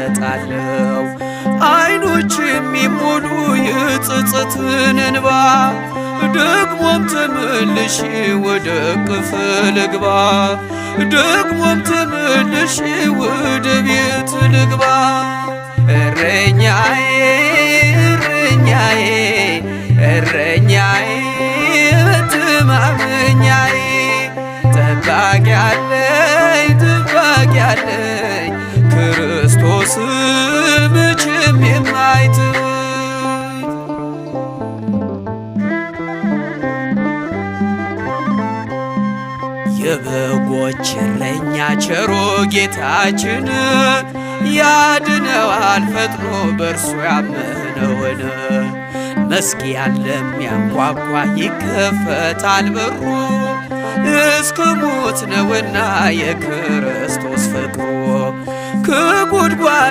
እመጣለሁ። አይኖች የሚሞሉ የጸጸትን እንባ ደግሞም ተመልሼ ወደ እቅፍ ልግባ ደግሞም ተመልሼ ወደ ቤት ልግባ። እረኛዬ እረኛዬ እረኛዬ መተማመኛዬ ጠባቂ አለኝ ጠባቂ አለኝ ክርስቶስ መቼም የማይተወኝ። የበጎች እረኛ ቸሮ ጌታችን ያድነዋል ፈጥኖ በእርሱ ያመነውን። መዝጊያን ለሚያንኳኳ ይከፈታል በሩ እስከ ሞት ነውና የክርስቶስ ፍቅሩ ከጉድጓድ